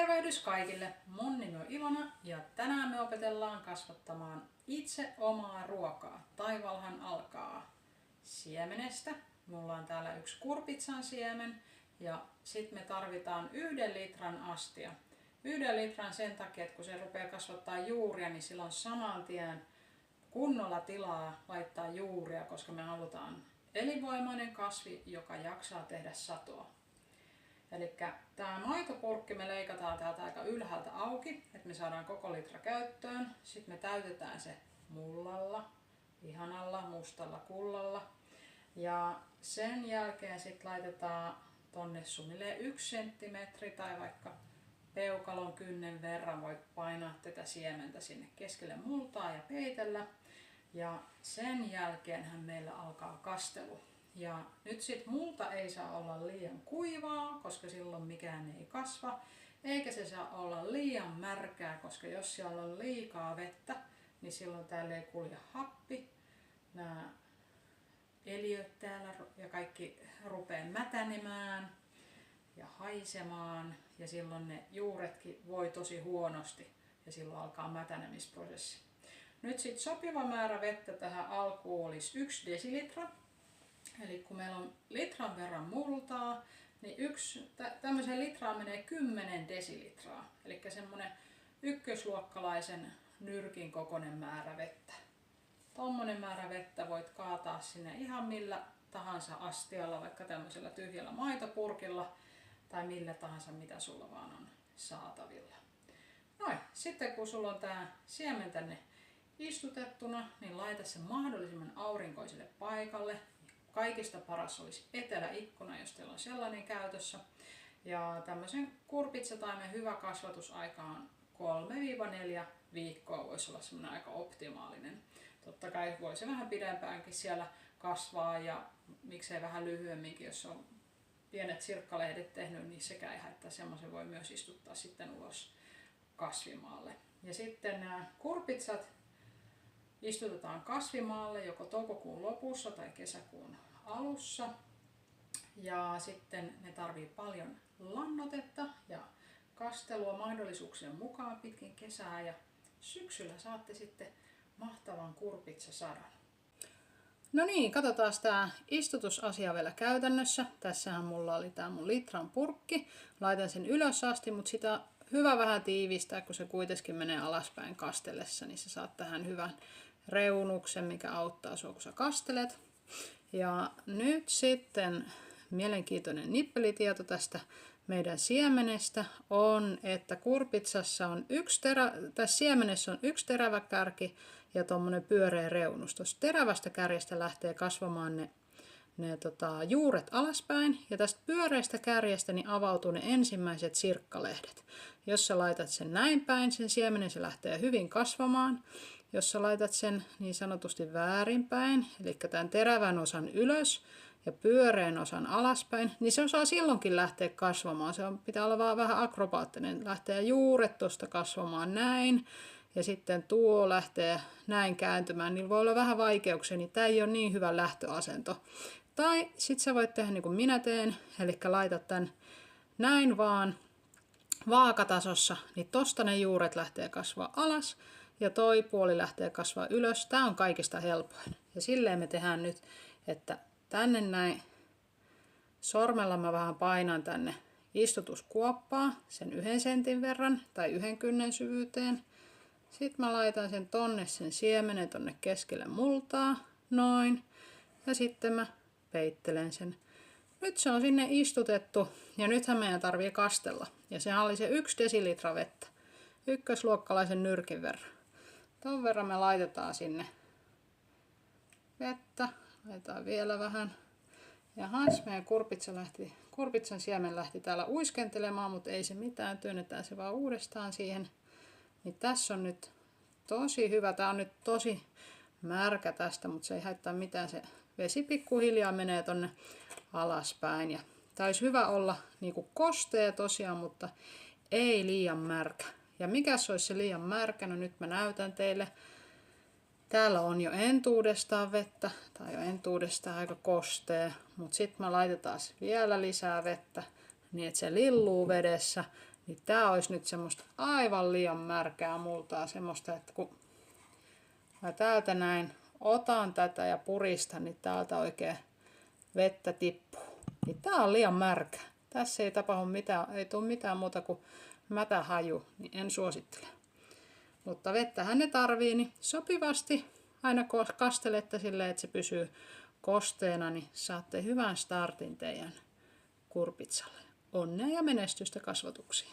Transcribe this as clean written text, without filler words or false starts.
Tervehdys kaikille! Mun nimi on Ilona ja tänään me opetellaan kasvattamaan itse omaa ruokaa. Taivalhan alkaa siemenestä. Mulla on täällä yksi kurpitsan siemen ja sitten me tarvitaan 1 litran astia. 1 litran sen takia, että kun se rupeaa kasvattaa juuria, niin silloin saman tien kunnolla tilaa laittaa juuria, koska me halutaan elinvoimainen kasvi, joka jaksaa tehdä satoa. Eli tämä maitopurkki me leikataan täältä aika ylhäältä auki, että me saadaan koko litra käyttöön. Sitten me täytetään se mullalla, ihanalla mustalla kullalla. Ja sen jälkeen sitten laitetaan tonne suunnilleen 1 senttimetri tai vaikka peukalon kynnen verran voit painaa tätä siementä sinne keskelle multaa ja peitellä. Ja sen jälkeenhän meillä alkaa kastelu. Ja nyt sit multa ei saa olla liian kuivaa, koska silloin mikään ei kasva. Eikä se saa olla liian märkää, koska jos siellä on liikaa vettä, niin silloin täällä ei kulje happi. Nämä eliöt täällä ja kaikki rupeaa mätänemään ja haisemaan. Ja silloin ne juuretkin voi tosi huonosti ja silloin alkaa mätänemisprosessi. Nyt sit sopiva määrä vettä tähän alkuun olisi 1 desilitra. Eli kun meillä on litran verran multaa, niin tämmöiseen litraan menee 10 desilitraa. Eli semmonen ykkösluokkalaisen nyrkin kokoinen määrä vettä. Tommonen määrä vettä voit kaataa sinne ihan millä tahansa astialla, vaikka tämmöisellä tyhjällä maitopurkilla tai millä tahansa mitä sulla vaan on saatavilla. Noin, sitten kun sulla on tää siemen tänne istutettuna, niin laita se mahdollisimman aurinkoiselle paikalle. Kaikista paras olisi eteläikkuna, jos teillä on sellainen käytössä. Ja tämmöisen kurpitsataimen hyvä kasvatusaika on 3-4 viikkoa, voisi olla semmoinen aika optimaalinen. Totta kai voi se vähän pidempäänkin siellä kasvaa ja miksei vähän lyhyemminkin, jos on pienet sirkkalehdet tehnyt, niin sekään ei haittaa. Semmoisen voi myös istuttaa sitten ulos kasvimaalle. Ja sitten nämä kurpitsat istutetaan kasvimaalle joko toukokuun lopussa tai kesäkuun alussa. Ja sitten ne tarvii paljon lannoitetta ja kastelua mahdollisuuksien mukaan pitkin kesää. Ja syksyllä saatte sitten mahtavan kurpitsasadon. No niin, katsotaan tämä istutusasia vielä käytännössä. Tässähän mulla oli tää mun litran purkki. Laitan sen ylös asti, mutta sitä hyvä vähän tiivistää, kun se kuitenkin menee alaspäin kastellessa, niin sä saat tähän hyvän reunuksen, mikä auttaa sua, kun sä kastelet. Ja nyt sitten mielenkiintoinen nippelitieto tästä meidän siemenestä on, että kurpitsassa on tässä siemenessä on 1 terävä kärki ja tommonen pyöreä reunus. Tuosta terävästä kärjestä lähtee kasvamaan ne juuret alaspäin ja tästä pyöreästä kärjestä niin avautuu ne ensimmäiset sirkkalehdet. Jos sä laitat sen näin päin, sen siemenen se lähtee hyvin kasvamaan. Jos sä laitat sen niin sanotusti väärinpäin, eli tämän terävän osan ylös ja pyöreän osan alaspäin, niin se osaa silloinkin lähteä kasvamaan. Pitää olla vaan vähän akrobaattinen. Lähtee juuret tuosta kasvamaan näin ja sitten tuo lähtee näin kääntymään. Niillä voi olla vähän vaikeuksia, niin tämä ei ole niin hyvä lähtöasento. Tai sitten sä voit tehdä niin kuin minä teen, eli laitat tämän näin vaan vaakatasossa, niin tosta ne juuret lähtee kasvaa alas ja toi puoli lähtee kasvaa ylös. Tää on kaikista helpoin. Ja silleen me tehdään nyt, että tänne näin sormella mä vähän painan tänne istutuskuoppaa sen 1 sentin verran tai 1 kynnen syvyyteen. Sitten mä laitan sen tonne sen siemenen tonne keskelle multaa, noin. Ja sitten mä peittelen sen. Nyt se on sinne istutettu ja nythän meidän tarvii kastella. Ja sehän oli se 1 desilitra vettä. Ykkösluokkalaisen nyrkin verran. Ton verran me laitetaan sinne vettä. Laitetaan vielä vähän. Jahas, meidän kurpitsan siemen lähti täällä uiskentelemaan, mutta ei se mitään. Työnnetään se vaan uudestaan siihen. Niin tässä on nyt tosi hyvä. Tää on nyt tosi märkä tästä, mutta se ei haittaa mitään. Se vesi pikkuhiljaa menee tonne alaspäin. Ja tää olisi hyvä olla niinku kostea tosiaan, mutta ei liian märkä. Ja mikä se olisi se liian märkä? No nyt mä näytän teille. Täällä on jo entuudestaan vettä, tai jo entuudestaan aika kostea, mutta sitten me laitetaan vielä lisää vettä, niin että se lilluu vedessä, Niin tää olisi nyt semmoista aivan liian märkää multaa, semmoista, että kun mä täältä näin otan tätä ja puristan, niin täältä oikein vettä tippuu. Niin tää on liian märkä. Tässä ei tapahdu mitään, ei tule mitään muuta kuin mätähaju, niin en suosittele. Mutta vettähän ne tarvii, niin sopivasti aina kastelette silleen, että se pysyy kosteena, niin saatte hyvän startin teidän kurpitsalle. Onnea ja menestystä kasvatuksiin!